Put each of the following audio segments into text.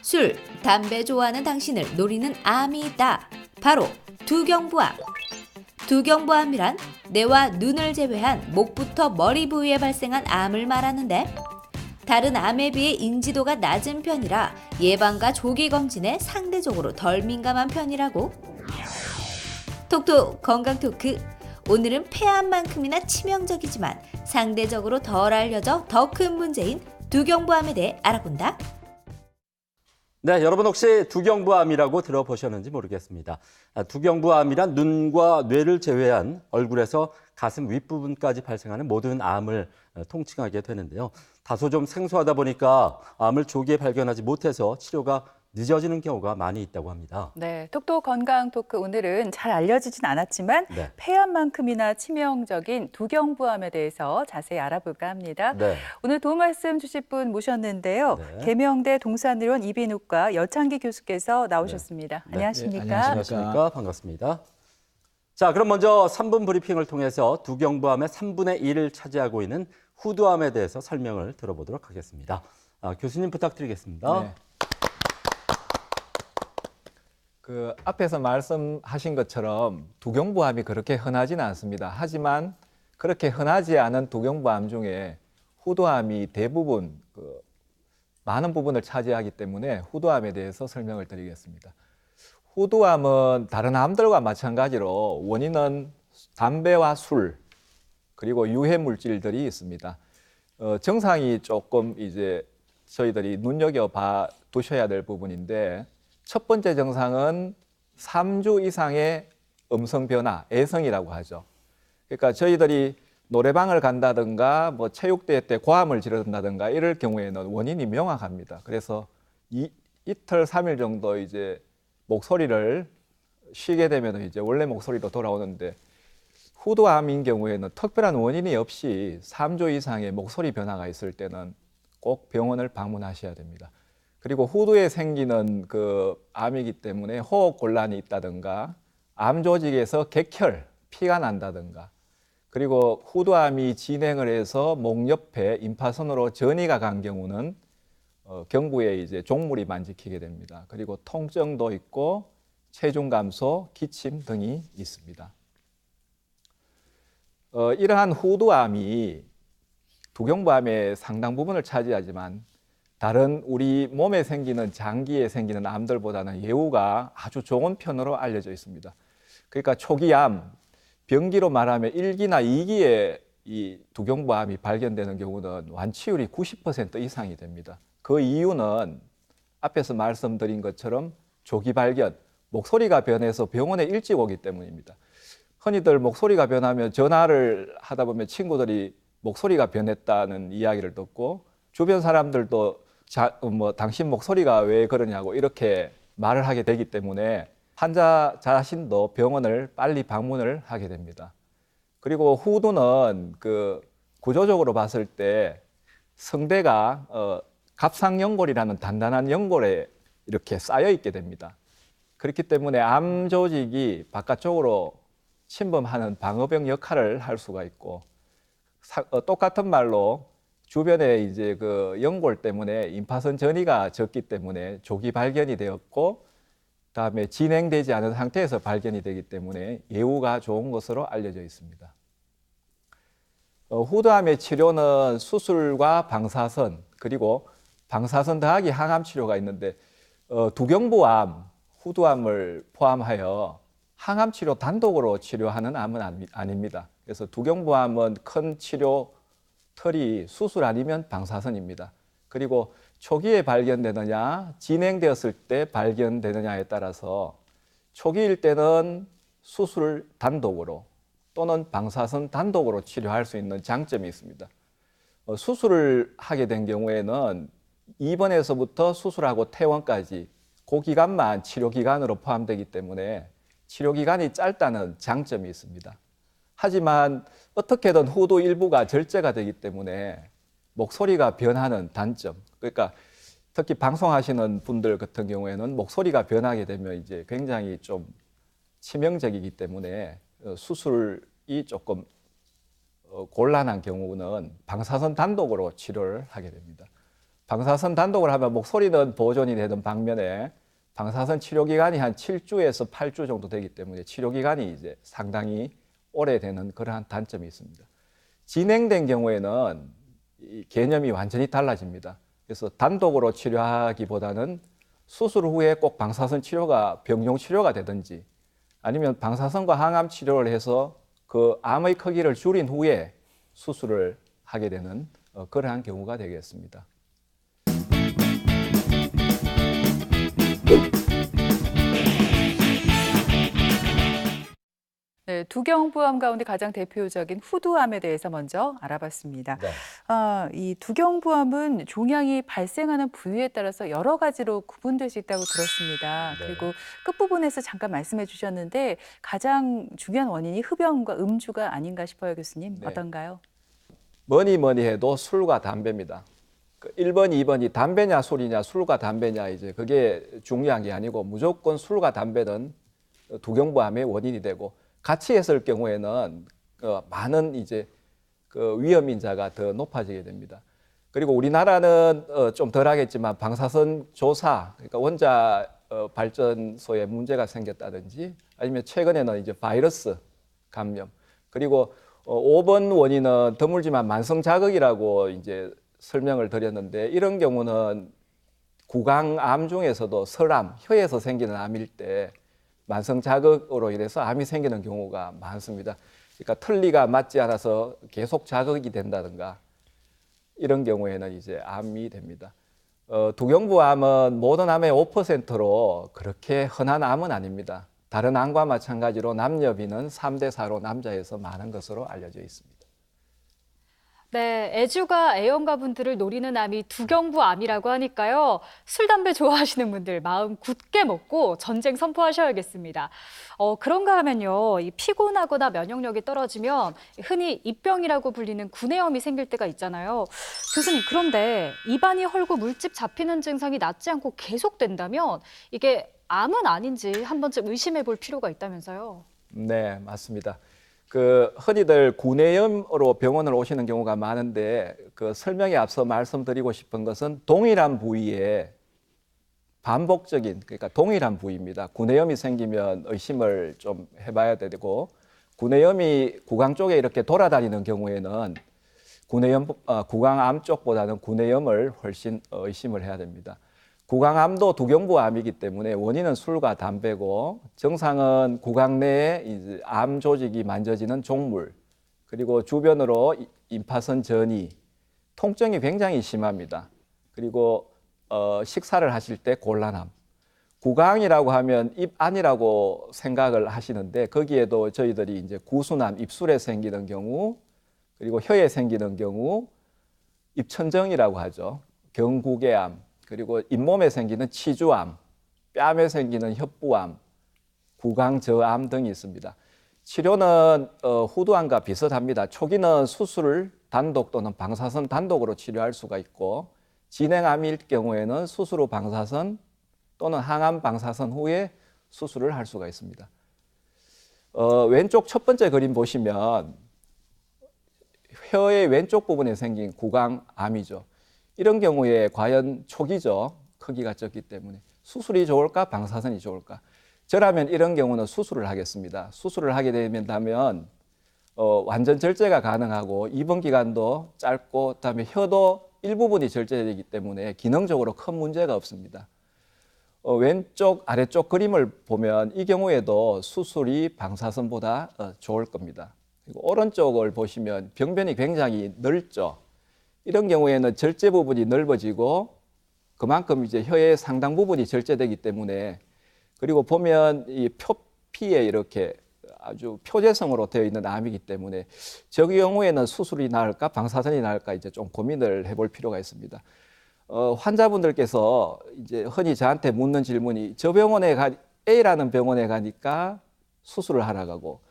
술, 담배 좋아하는 당신을 노리는 암이 있다. 바로 두경부암. 두경부암이란 뇌와 눈을 제외한 목부터 머리 부위에 발생한 암을 말하는데 다른 암에 비해 인지도가 낮은 편이라 예방과 조기 검진에 상대적으로 덜 민감한 편이라고. 톡톡 건강 토크. 오늘은 폐암만큼이나 치명적이지만 상대적으로 덜 알려져 더 큰 문제인 두경부암에 대해 알아본다. 네, 여러분 혹시 두경부암이라고 들어보셨는지 모르겠습니다. 두경부암이란 눈과 뇌를 제외한 얼굴에서 가슴 윗부분까지 발생하는 모든 암을 통칭하게 되는데요. 다소 좀 생소하다 보니까 암을 조기에 발견하지 못해서 치료가 늦어지는 경우가 많이 있다고 합니다. 네, 톡톡 건강 토크 오늘은 잘 알려지진 않았지만 네. 폐암만큼이나 치명적인 두경부암에 대해서 자세히 알아볼까 합니다. 네. 오늘 도움 말씀 주실 분 모셨는데요. 네. 계명대 동산의료원 이비인후과 여창기 교수께서 나오셨습니다. 네. 안녕하십니까? 네, 안녕하십니까? 반갑습니다. 자, 그럼 먼저 3분 브리핑을 통해서 두경부암의 3분의 1을 차지하고 있는 후두암에 대해서 설명을 들어보도록 하겠습니다. 교수님 부탁드리겠습니다. 네. 그 앞에서 말씀하신 것처럼 두경부암이 그렇게 흔하지는 않습니다. 하지만 그렇게 흔하지 않은 두경부암 중에 후두암이 대부분 많은 부분을 차지하기 때문에 후두암에 대해서 설명을 드리겠습니다. 후두암은 다른 암들과 마찬가지로 원인은 담배와 술 그리고 유해 물질들이 있습니다. 증상이 조금 이제 저희들이 눈여겨 봐 두셔야 될 부분인데 첫 번째 증상은 3주 이상의 음성 변화, 애성이라고 하죠. 그러니까 저희들이 노래방을 간다든가 뭐 체육대회 때 고함을 지른다든가 이럴 경우에는 원인이 명확합니다. 그래서 이틀, 3일 정도 이제 목소리를 쉬게 되면 이제 원래 목소리로 돌아오는데 후두암인 경우에는 특별한 원인이 없이 3주 이상의 목소리 변화가 있을 때는 꼭 병원을 방문하셔야 됩니다. 그리고 후두에 생기는 암이기 때문에 호흡 곤란이 있다든가 암 조직에서 객혈, 피가 난다든가 그리고 후두암이 진행을 해서 목 옆에 임파선으로 전이가 간 경우는 경부에 이제 종물이 만지키게 됩니다. 그리고 통증도 있고 체중 감소, 기침 등이 있습니다. 이러한 후두암이 두경부암의 상당 부분을 차지하지만 다른 우리 몸에 생기는 장기에 생기는 암들보다는 예후가 아주 좋은 편으로 알려져 있습니다. 그러니까 초기암, 병기로 말하면 1기나 2기에 이 두경부암이 발견되는 경우는 완치율이 90% 이상이 됩니다. 그 이유는 앞에서 말씀드린 것처럼 조기 발견, 목소리가 변해서 병원에 일찍 오기 때문입니다. 흔히들 목소리가 변하면 전화를 하다 보면 친구들이 목소리가 변했다는 이야기를 듣고 주변 사람들도 당신 목소리가 왜 그러냐고 이렇게 말을 하게 되기 때문에 환자 자신도 병원을 빨리 방문을 하게 됩니다. 그리고 후두는 구조적으로 봤을 때 성대가 갑상연골이라는 단단한 연골에 이렇게 쌓여 있게 됩니다. 그렇기 때문에 암 조직이 바깥쪽으로 침범하는 방어벽 역할을 할 수가 있고 똑같은 말로 주변에 이제 연골 때문에 임파선 전이가 적기 때문에 조기 발견이 되었고 그다음에 진행되지 않은 상태에서 발견이 되기 때문에 예후가 좋은 것으로 알려져 있습니다. 후두암의 치료는 수술과 방사선 그리고 방사선 더하기 항암 치료가 있는데 두경부암, 후두암을 포함하여 항암 치료 단독으로 치료하는 암은 아닙니다. 그래서 두경부암은 큰 치료 틀이 수술 아니면 방사선입니다. 그리고 초기에 발견되느냐, 진행되었을 때 발견되느냐에 따라서 초기일 때는 수술 단독으로 또는 방사선 단독으로 치료할 수 있는 장점이 있습니다. 수술을 하게 된 경우에는 입원에서부터 수술하고 퇴원까지 그 기간만 치료 기간으로 포함되기 때문에 치료 기간이 짧다는 장점이 있습니다. 하지만 어떻게든 후두 일부가 절제가 되기 때문에 목소리가 변하는 단점, 그러니까 특히 방송하시는 분들 같은 경우에는 목소리가 변하게 되면 이제 굉장히 좀 치명적이기 때문에 수술이 조금 곤란한 경우는 방사선 단독으로 치료를 하게 됩니다. 방사선 단독을 하면 목소리는 보존이 되는 반면에 방사선 치료 기간이 한 7주에서 8주 정도 되기 때문에 치료 기간이 이제 상당히 오래되는 그러한 단점이 있습니다. 진행된 경우에는 이 개념이 완전히 달라집니다. 그래서 단독으로 치료하기보다는 수술 후에 꼭 방사선 치료가 병용 치료가 되든지 아니면 방사선과 항암 치료를 해서 그 암의 크기를 줄인 후에 수술을 하게 되는 그러한 경우가 되겠습니다. 네, 두경부암 가운데 가장 대표적인 후두암에 대해서 먼저 알아봤습니다. 네. 이 두경부암은 종양이 발생하는 부위에 따라서 여러 가지로 구분될 수 있다고 들었습니다. 네. 그리고 끝부분에서 잠깐 말씀해 주셨는데 가장 중요한 원인이 흡연과 음주가 아닌가 싶어요, 교수님. 네. 어떤가요? 뭐니 해도 술과 담배입니다. 1번, 2번이 담배냐 술이냐 술과 담배냐 이제 그게 중요한 게 아니고 무조건 술과 담배는 두경부암의 원인이 되고 같이 했을 경우에는 많은 이제 그 위험 인자가 더 높아지게 됩니다. 그리고 우리나라는 좀 덜하겠지만 방사선 조사, 그러니까 원자 발전소에 문제가 생겼다든지 아니면 최근에는 이제 바이러스 감염, 그리고 5번 원인은 드물지만 만성 자극이라고 이제 설명을 드렸는데 이런 경우는 구강암 중에서도 설암, 혀에서 생기는 암일 때 만성 자극으로 인해서 암이 생기는 경우가 많습니다. 그러니까 틀니가 맞지 않아서 계속 자극이 된다든가 이런 경우에는 이제 암이 됩니다. 두경부암은 모든 암의 5%로 그렇게 흔한 암은 아닙니다. 다른 암과 마찬가지로 남녀비는 3대 4로 남자에서 많은 것으로 알려져 있습니다. 네, 애주가 애영가분들을 노리는 암이 두경부암이라고 하니까요. 술, 담배 좋아하시는 분들 마음 굳게 먹고 전쟁 선포하셔야겠습니다. 그런가 하면요. 이 피곤하거나 면역력이 떨어지면 흔히 입병이라고 불리는 구내염이 생길 때가 있잖아요. 교수님, 그런데 입안이 헐고 물집 잡히는 증상이 낫지 않고 계속된다면 이게 암은 아닌지 한 번쯤 의심해 볼 필요가 있다면서요. 네, 맞습니다. 흔히들 구내염으로 병원을 오시는 경우가 많은데 그 설명에 앞서 말씀드리고 싶은 것은 동일한 부위에 반복적인, 그러니까 동일한 부위입니다. 구내염이 생기면 의심을 좀 해봐야 되고 구내염이 구강 쪽에 이렇게 돌아다니는 경우에는 구강암 쪽보다는 구내염을 훨씬 의심을 해야 됩니다. 구강암도 두경부암이기 때문에 원인은 술과 담배고 정상은 구강 내에 이제 암 조직이 만져지는 종물, 그리고 주변으로 임파선 전이, 통증이 굉장히 심합니다. 그리고 식사를 하실 때 곤란함. 구강이라고 하면 입 안이라고 생각을 하시는데 거기에도 저희들이 이제 구수남, 입술에 생기는 경우, 그리고 혀에 생기는 경우, 입천정이라고 하죠. 경구개암. 그리고 잇몸에 생기는 치주암, 뺨에 생기는 협부암, 구강저암 등이 있습니다. 치료는 후두암과 비슷합니다. 초기는 수술 단독 또는 방사선 단독으로 치료할 수가 있고 진행암일 경우에는 수술 후 방사선 또는 항암 방사선 후에 수술을 할 수가 있습니다. 왼쪽 첫 번째 그림 보시면 혀의 왼쪽 부분에 생긴 구강암이죠. 이런 경우에 과연 초기죠. 크기가 적기 때문에 수술이 좋을까 방사선이 좋을까? 저라면 이런 경우는 수술을 하겠습니다. 수술을 하게 된다면 완전 절제가 가능하고 입원 기간도 짧고 그다음에 혀도 일부분이 절제되기 때문에 기능적으로 큰 문제가 없습니다. 왼쪽 아래쪽 그림을 보면 이 경우에도 수술이 방사선보다 좋을 겁니다. 그리고 오른쪽을 보시면 병변이 굉장히 넓죠. 이런 경우에는 절제 부분이 넓어지고 그만큼 이제 혀의 상당 부분이 절제되기 때문에, 그리고 보면 이 표피에 이렇게 아주 표재성으로 되어 있는 암이기 때문에 저 경우에는 수술이 나을까 방사선이 나을까 이제 좀 고민을 해볼 필요가 있습니다. 환자분들께서 이제 흔히 저한테 묻는 질문이 A라는 병원에 가니까 수술을 하러 가고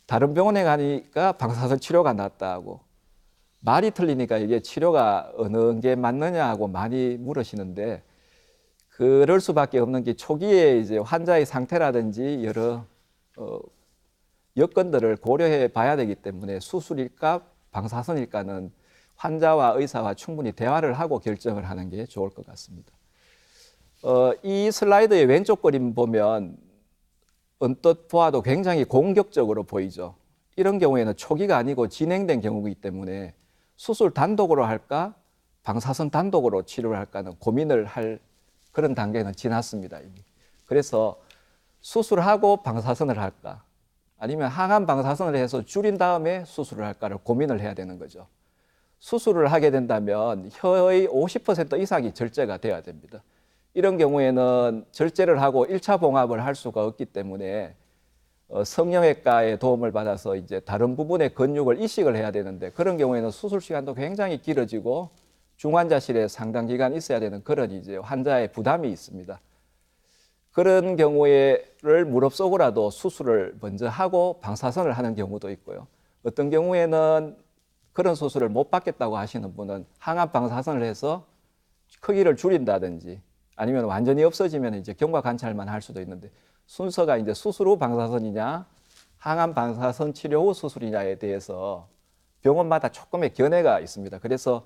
다른 병원에 가니까 방사선 치료가 낫다고, 말이 틀리니까 이게 치료가 어느 게 맞느냐 하고 많이 물으시는데 그럴 수밖에 없는 게 초기에 이제 환자의 상태라든지 여러 여건들을 고려해 봐야 되기 때문에 수술일까 방사선일까는 환자와 의사와 충분히 대화를 하고 결정을 하는 게 좋을 것 같습니다. 이 슬라이드의 왼쪽 그림 보면 언뜻 보아도 굉장히 공격적으로 보이죠. 이런 경우에는 초기가 아니고 진행된 경우이기 때문에 수술 단독으로 할까, 방사선 단독으로 치료를 할까는 고민을 할 그런 단계는 지났습니다, 이미. 그래서 수술하고 방사선을 할까, 아니면 항암 방사선을 해서 줄인 다음에 수술을 할까를 고민을 해야 되는 거죠. 수술을 하게 된다면 혀의 50% 이상이 절제가 돼야 됩니다. 이런 경우에는 절제를 하고 1차 봉합을 할 수가 없기 때문에 성형외과의 도움을 받아서 이제 다른 부분의 근육을 이식을 해야 되는데, 그런 경우에는 수술 시간도 굉장히 길어지고 중환자실에 상당 기간 있어야 되는 그런 이제 환자의 부담이 있습니다. 그런 경우에를 무릅쓰고라도 수술을 먼저 하고 방사선을 하는 경우도 있고요. 어떤 경우에는 그런 수술을 못 받겠다고 하시는 분은 항암 방사선을 해서 크기를 줄인다든지 아니면 완전히 없어지면 이제 경과 관찰만 할 수도 있는데, 순서가 이제 수술 후 방사선이냐 항암 방사선 치료 후 수술이냐에 대해서 병원마다 조금의 견해가 있습니다. 그래서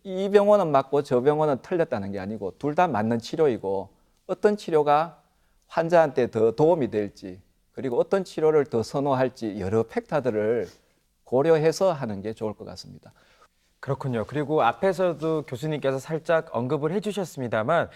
이 병원은 맞고 저 병원은 틀렸다는 게 아니고 둘 다 맞는 치료이고, 어떤 치료가 환자한테 더 도움이 될지, 그리고 어떤 치료를 더 선호할지 여러 팩터들을 고려해서 하는 게 좋을 것 같습니다. 그렇군요. 그리고 앞에서도 교수님께서 살짝 언급을 해주셨습니다만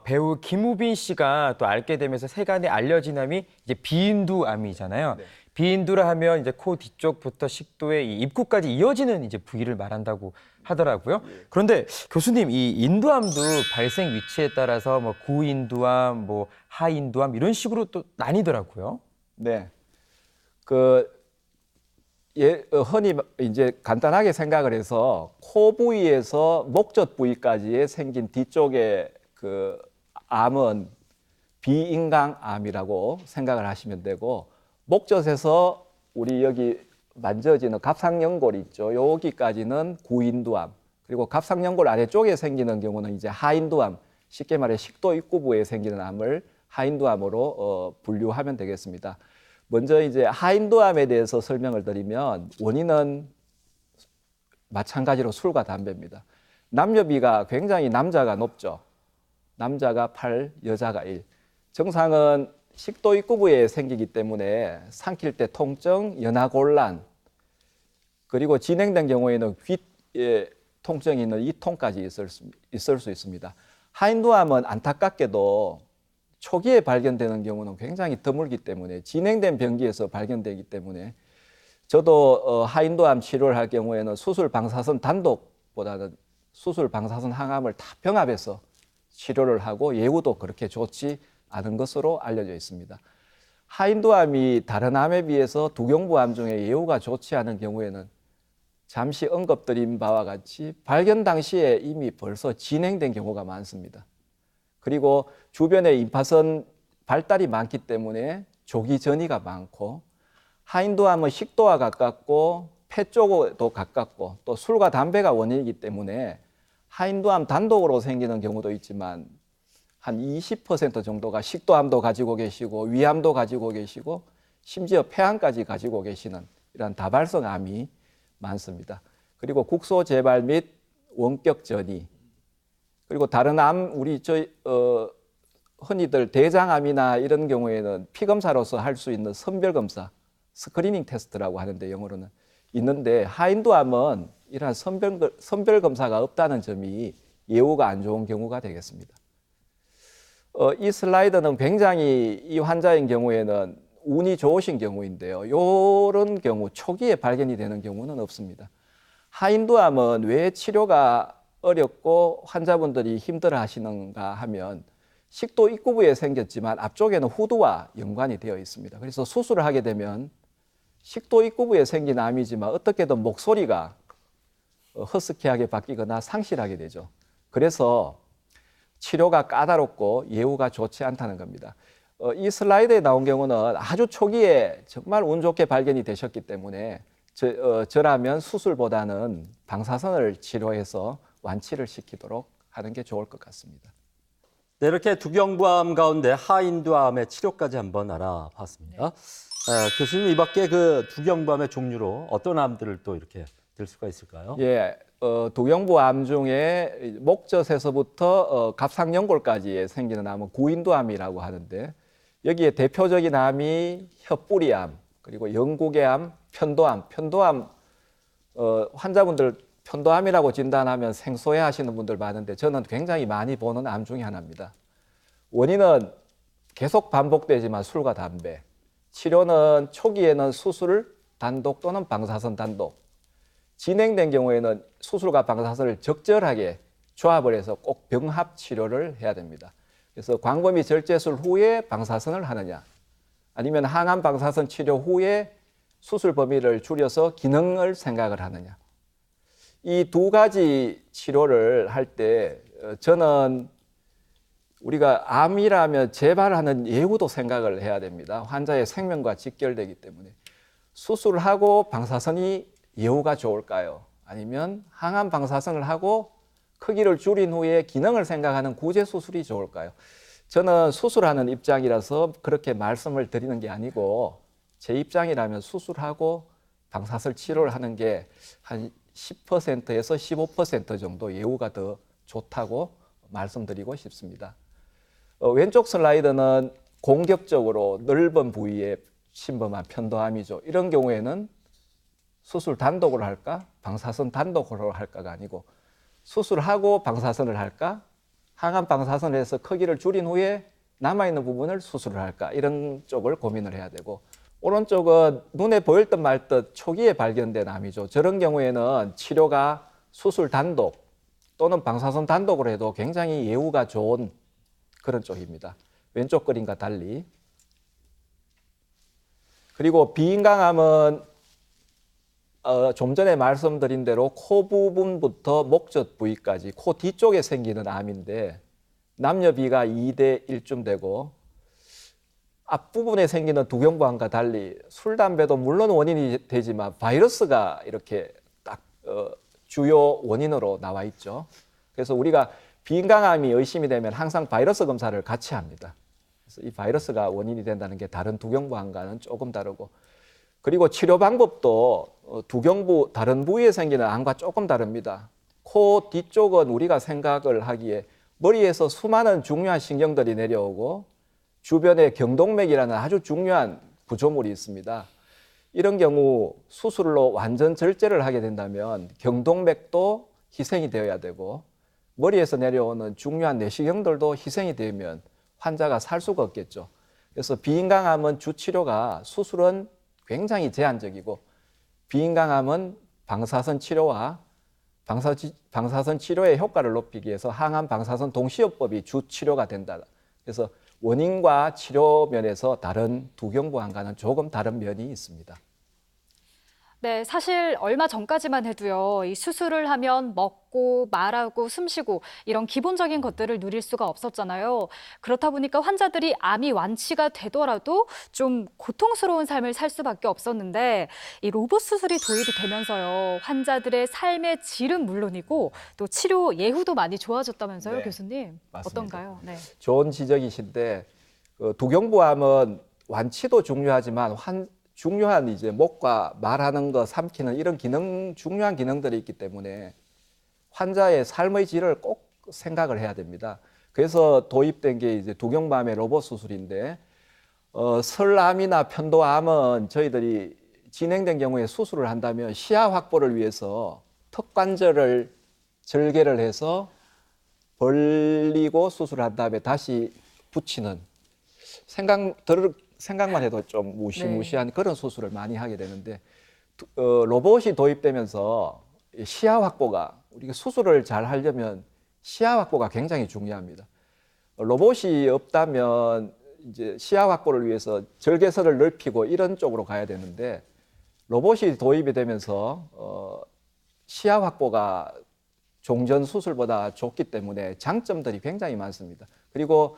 배우 김우빈 씨가 또 앓게 되면서 세간에 알려진 암이 이제 비인두암이잖아요. 네. 비인두라 하면 이제 코 뒤쪽부터 식도의 이 입구까지 이어지는 이제 부위를 말한다고 하더라고요. 그런데 교수님, 이 인두암도 발생 위치에 따라서 뭐 고인두암, 뭐 하인두암 이런 식으로 또 나뉘더라고요. 네. 흔히 이제 간단하게 생각을 해서 코 부위에서 목젖 부위까지 생긴 뒤쪽의 그 암은 비인강암이라고 생각을 하시면 되고, 목젖에서 우리 여기 만져지는 갑상연골 있죠. 여기까지는 구인두암, 그리고 갑상연골 아래쪽에 생기는 경우는 이제 하인두암, 쉽게 말해 식도 입구부에 생기는 암을 하인두암으로 분류하면 되겠습니다. 먼저 이제 하인두암에 대해서 설명을 드리면, 원인은 마찬가지로 술과 담배입니다. 남녀비가 굉장히 남자가 높죠. 남자가 8, 여자가 1. 정상은 식도 입구부에 생기기 때문에 삼킬 때 통증, 연하곤란, 그리고 진행된 경우에는 귀에 통증이 있는 이통까지 있을 수 있습니다. 하인두암은 안타깝게도 초기에 발견되는 경우는 굉장히 드물기 때문에, 진행된 병기에서 발견되기 때문에, 저도 하인두암 치료를 할 경우에는 수술 방사선 단독보다는 수술 방사선 항암을 다 병합해서 치료를 하고 예후도 그렇게 좋지 않은 것으로 알려져 있습니다. 하인두암이 다른 암에 비해서 두경부암 중에 예후가 좋지 않은 경우에는 잠시 언급드린 바와 같이 발견 당시에 이미 벌써 진행된 경우가 많습니다. 그리고 주변에 임파선 발달이 많기 때문에 조기 전이가 많고, 하인두암은 식도와 가깝고 폐 쪽도 가깝고 또 술과 담배가 원인이기 때문에 하인두암 단독으로 생기는 경우도 있지만 한 20% 정도가 식도암도 가지고 계시고 위암도 가지고 계시고 심지어 폐암까지 가지고 계시는 이런 다발성암이 많습니다. 그리고 국소 재발 및 원격 전이, 그리고 다른 암, 흔히들 대장암이나 이런 경우에는 피검사로서 할 수 있는 선별검사, 스크리닝 테스트라고 하는데 영어로는 있는데, 하인두암은 이러한 선별검사가 없다는 점이 예후가 안 좋은 경우가 되겠습니다. 이 슬라이드는 굉장히 이 환자인 경우에는 운이 좋으신 경우인데요. 이런 경우 초기에 발견이 되는 경우는 없습니다. 하인두암은 왜 치료가 어렵고 환자분들이 힘들어 하시는가 하면, 식도 입구부에 생겼지만 앞쪽에는 후두와 연관이 되어 있습니다. 그래서 수술을 하게 되면 식도 입구부에 생긴 암이지만 어떻게든 목소리가 허스키하게 바뀌거나 상실하게 되죠. 그래서 치료가 까다롭고 예후가 좋지 않다는 겁니다. 이 슬라이드에 나온 경우는 아주 초기에 정말 운 좋게 발견이 되셨기 때문에 저라면 수술보다는 방사선을 치료해서 완치를 시키도록 하는 게 좋을 것 같습니다. 네, 이렇게 두경부암 가운데 하인두암의 치료까지 한번 알아봤습니다. 교수님, 이 밖에 그 두경부암의 종류로 어떤 암들을 또 이렇게 들 수가 있을까요? 예, 두경부암 중에 목젖에서부터 갑상연골까지 생기는 암은 구인두암이라고 하는데 여기에 대표적인 암이 혀뿌리암, 그리고 영구개암, 편도암. 편도암 환자분들 편도암이라고 진단하면 생소해하시는 분들 많은데 저는 굉장히 많이 보는 암 중에 하나입니다. 원인은 계속 반복되지만 술과 담배. 치료는 초기에는 수술 단독 또는 방사선 단독. 진행된 경우에는 수술과 방사선을 적절하게 조합을 해서 꼭 병합 치료를 해야 됩니다. 그래서 광범위 절제술 후에 방사선을 하느냐, 아니면 항암 방사선 치료 후에 수술 범위를 줄여서 기능을 생각을 하느냐. 이 두 가지 치료를 할 때 저는 우리가 암이라면 재발하는 예후도 생각을 해야 됩니다. 환자의 생명과 직결되기 때문에. 수술하고 방사선이 예후가 좋을까요? 아니면 항암 방사선을 하고 크기를 줄인 후에 기능을 생각하는 구제 수술이 좋을까요? 저는 수술하는 입장이라서 그렇게 말씀을 드리는 게 아니고 제 입장이라면 수술하고 방사선 치료를 하는 게 한 10%에서 15% 정도 예후가 더 좋다고 말씀드리고 싶습니다. 왼쪽 슬라이드는 공격적으로 넓은 부위에 침범한 편도암이죠. 이런 경우에는 수술 단독으로 할까? 방사선 단독으로 할까가 아니고 수술하고 방사선을 할까? 항암 방사선을 해서 크기를 줄인 후에 남아있는 부분을 수술을 할까? 이런 쪽을 고민을 해야 되고, 오른쪽은 눈에 보일 듯 말 듯 초기에 발견된 암이죠. 저런 경우에는 치료가 수술 단독 또는 방사선 단독으로 해도 굉장히 예후가 좋은 그런 쪽입니다. 왼쪽 그림과 달리. 그리고 비인강암은 좀 전에 말씀드린 대로 코 부분부터 목젖 부위까지 코 뒤쪽에 생기는 암인데 남녀 비가 2대 1쯤 되고, 앞부분에 생기는 두경부암과 달리 술, 담배도 물론 원인이 되지만 바이러스가 이렇게 딱 주요 원인으로 나와 있죠. 그래서 우리가 비인강암이 의심이 되면 항상 바이러스 검사를 같이 합니다. 그래서 이 바이러스가 원인이 된다는 게 다른 두경부암과는 조금 다르고, 그리고 치료 방법도 두경부 다른 부위에 생기는 암과 조금 다릅니다. 코 뒤쪽은 우리가 생각을 하기에 머리에서 수많은 중요한 신경들이 내려오고 주변에 경동맥이라는 아주 중요한 구조물이 있습니다. 이런 경우 수술로 완전 절제를 하게 된다면 경동맥도 희생이 되어야 되고 머리에서 내려오는 중요한 내시경들도 희생이 되면 환자가 살 수가 없겠죠. 그래서 비인강암은 주치료가 수술은 굉장히 제한적이고 비인강암은 방사선 치료와 방사선 치료의 효과를 높이기 위해서 항암 방사선 동시요법이 주치료가 된다. 그래서 원인과 치료 면에서 다른 두경부암과는 조금 다른 면이 있습니다. 네, 사실 얼마 전까지만 해도요, 이 수술을 하면 먹고 말하고 숨쉬고 이런 기본적인 것들을 누릴 수가 없었잖아요. 그렇다 보니까 환자들이 암이 완치가 되더라도 좀 고통스러운 삶을 살 수밖에 없었는데 이 로봇 수술이 도입이 되면서요, 환자들의 삶의 질은 물론이고 또 치료 예후도 많이 좋아졌다면서요, 네, 교수님? 맞습니다. 어떤가요? 네. 좋은 지적이신데 두경부암은 완치도 중요하지만 중요한 이제 목과 말하는 거, 삼키는 이런 중요한 기능들이 있기 때문에 환자의 삶의 질을 꼭 생각을 해야 됩니다. 그래서 도입된 게 이제 두경부암의 로봇 수술인데, 설암이나 편도암은 저희들이 진행된 경우에 수술을 한다면 시야 확보를 위해서 턱관절을 절개를 해서 벌리고 수술한 다음에 다시 붙이는, 생각만 해도 좀 무시무시한 그런 수술을 많이 하게 되는데, 로봇이 도입되면서 시야 확보가, 우리가 수술을 잘 하려면 시야 확보가 굉장히 중요합니다. 로봇이 없다면 이제 시야 확보를 위해서 절개선을 넓히고 이런 쪽으로 가야 되는데, 로봇이 도입이 되면서 시야 확보가 종전 수술보다 좋기 때문에 장점들이 굉장히 많습니다. 그리고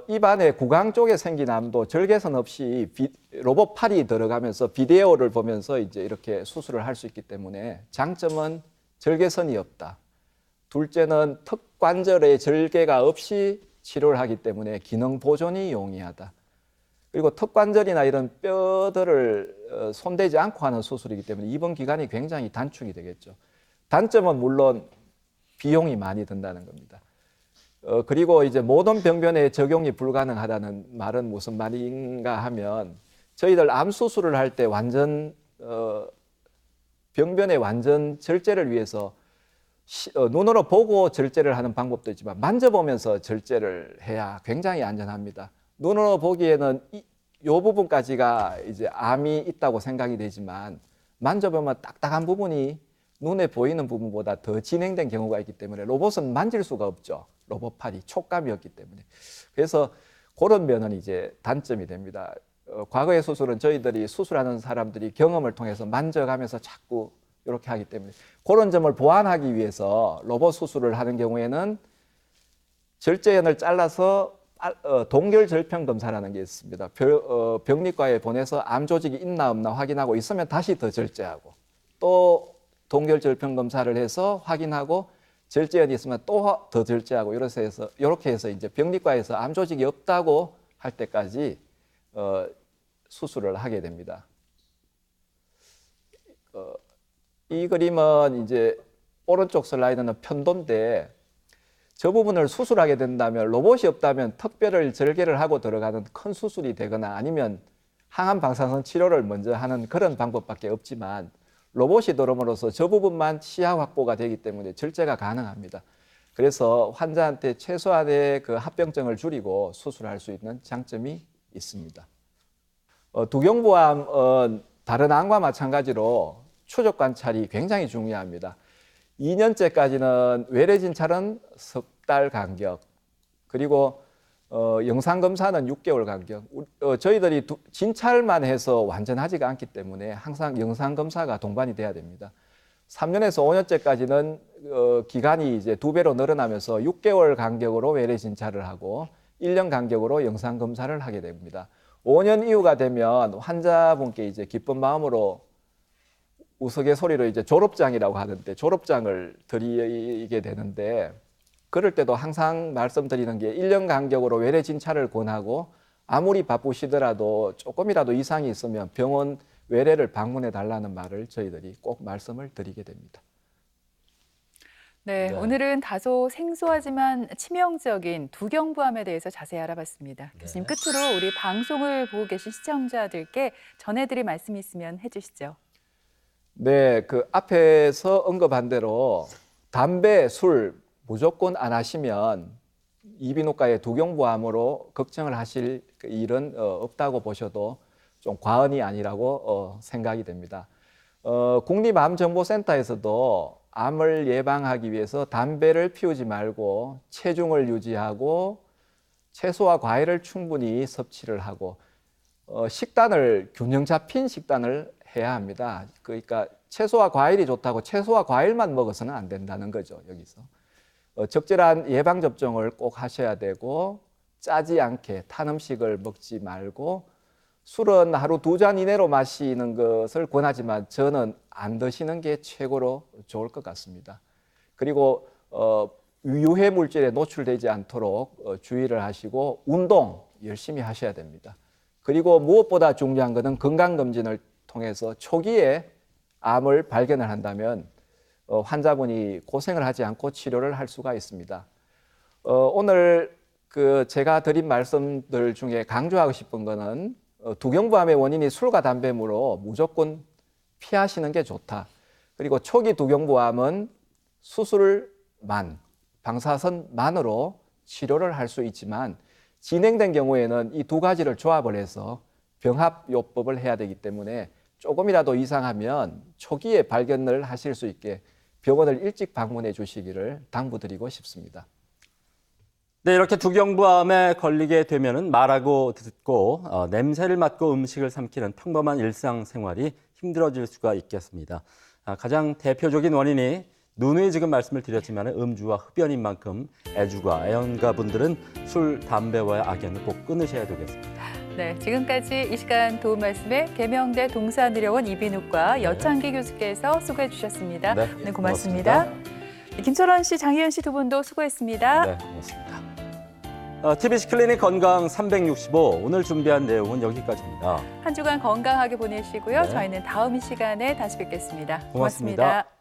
입안에 구강 쪽에 생긴 암도 절개선 없이 로봇 팔이 들어가면서 비데오를 보면서 이제 이렇게 수술을 할 수 있기 때문에 장점은 절개선이 없다. 둘째는 턱 관절에 절개가 없이 치료를 하기 때문에 기능 보존이 용이하다. 그리고 턱 관절이나 이런 뼈들을 손대지 않고 하는 수술이기 때문에 입원 기간이 굉장히 단축이 되겠죠. 단점은 물론 비용이 많이 든다는 겁니다. 그리고 이제 모든 병변에 적용이 불가능하다는 말은 무슨 말인가 하면 저희들 암 수술을 할 때 완전 병변의 완전 절제를 위해서 눈으로 보고 절제를 하는 방법도 있지만 만져보면서 절제를 해야 굉장히 안전합니다. 눈으로 보기에는 이 부분까지가 이제 암이 있다고 생각이 되지만 만져보면 딱딱한 부분이 눈에 보이는 부분보다 더 진행된 경우가 있기 때문에 로봇은 만질 수가 없죠. 로봇팔이 촉감이 없기 때문에. 그래서 그런 면은 이제 단점이 됩니다. 과거의 수술은 저희들이 수술하는 사람들이 경험을 통해서 만져가면서 자꾸 이렇게 하기 때문에 그런 점을 보완하기 위해서 로봇 수술을 하는 경우에는 절제연을 잘라서 동결 절편 검사라는 게 있습니다. 병리과에 보내서 암 조직이 있나 없나 확인하고 있으면 다시 더 절제하고 또 동결 절편 검사를 해서 확인하고 절제연이 있으면 또 더 절제하고 이렇게 해서 이제 병리과에서 암 조직이 없다고 할 때까지 수술을 하게 됩니다. 이 그림은 이제 오른쪽 슬라이드는 편도인데 저 부분을 수술하게 된다면 로봇이 없다면 특별히 절개를 하고 들어가는 큰 수술이 되거나 아니면 항암 방사선 치료를 먼저 하는 그런 방법밖에 없지만 로봇이 들어옴으로써 저 부분만 시야 확보가 되기 때문에 절제가 가능합니다. 그래서 환자한테 최소한의 그 합병증을 줄이고 수술할 수 있는 장점이 있습니다. 두경부암은 다른 암과 마찬가지로 추적 관찰이 굉장히 중요합니다. 2년째까지는 외래 진찰은 석 달 간격, 그리고 영상 검사는 6개월 간격. 저희들이 진찰만 해서 완전하지가 않기 때문에 항상 영상 검사가 동반이 돼야 됩니다. 3년에서 5년째까지는 기간이 이제 2배로 늘어나면서 6개월 간격으로 외래 진찰을 하고 1년 간격으로 영상 검사를 하게 됩니다. 5년 이후가 되면 환자분께 이제 기쁜 마음으로 우스갯소리로 이제 졸업장이라고 하는데 졸업장을 드리게 되는데 그럴 때도 항상 말씀드리는 게 1년 간격으로 외래 진찰을 권하고 아무리 바쁘시더라도 조금이라도 이상이 있으면 병원 외래를 방문해 달라는 말을 저희들이 꼭 말씀을 드리게 됩니다. 네, 오늘은 다소 생소하지만 치명적인 두경부암에 대해서 자세히 알아봤습니다. 교수님, 끝으로 우리 방송을 보고 계신 시청자들께 전해드릴 말씀이 있으면 해주시죠. 네, 그 앞에서 언급한 대로 담배, 술 무조건 안 하시면 이비인후과의 두경부암으로 걱정을 하실 일은 없다고 보셔도 좀 과언이 아니라고 생각이 됩니다. 국립암정보센터에서도 암을 예방하기 위해서 담배를 피우지 말고 체중을 유지하고 채소와 과일을 충분히 섭취를 하고 식단을 균형 잡힌 식단을 해야 합니다. 그러니까 채소와 과일이 좋다고 채소와 과일만 먹어서는 안 된다는 거죠. 여기서 적절한 예방접종을 꼭 하셔야 되고 짜지 않게 탄 음식을 먹지 말고 술은 하루 2잔 이내로 마시는 것을 권하지만 저는 안 드시는 게 최고로 좋을 것 같습니다. 그리고 유해 물질에 노출되지 않도록 주의를 하시고 운동 열심히 하셔야 됩니다. 그리고 무엇보다 중요한 것은 건강검진을 통해서 초기에 암을 발견을 한다면 환자분이 고생을 하지 않고 치료를 할 수가 있습니다. 오늘 제가 드린 말씀들 중에 강조하고 싶은 것은 두경부암의 원인이 술과 담배므로 무조건 피하시는 게 좋다. 그리고 초기 두경부암은 수술만, 방사선만으로 치료를 할 수 있지만 진행된 경우에는 이 두 가지를 조합을 해서 병합요법을 해야 되기 때문에 조금이라도 이상하면 초기에 발견을 하실 수 있게 병원을 일찍 방문해 주시기를 당부드리고 싶습니다. 네, 이렇게 두경부암에 걸리게 되면은 말하고 듣고 냄새를 맡고 음식을 삼키는 평범한 일상생활이 힘들어질 수가 있겠습니다. 가장 대표적인 원인이 누누이 지금 말씀을 드렸지만 음주와 흡연인 만큼 애주가 애연가분들은 술, 담배와의 악연을 꼭 끊으셔야 되겠습니다. 네, 지금까지 이 시간 도움 말씀에 계명대 동산의료원 이비인후과 여창기 교수께서 수고해 주셨습니다. 네, 네, 고맙습니다. 김철원 씨, 장희연 씨 두 분도 수고했습니다. 네, 고맙습니다. TBC 클리닉 건강 365 오늘 준비한 내용은 여기까지입니다. 한 주간 건강하게 보내시고요. 네. 저희는 다음 시간에 다시 뵙겠습니다. 고맙습니다.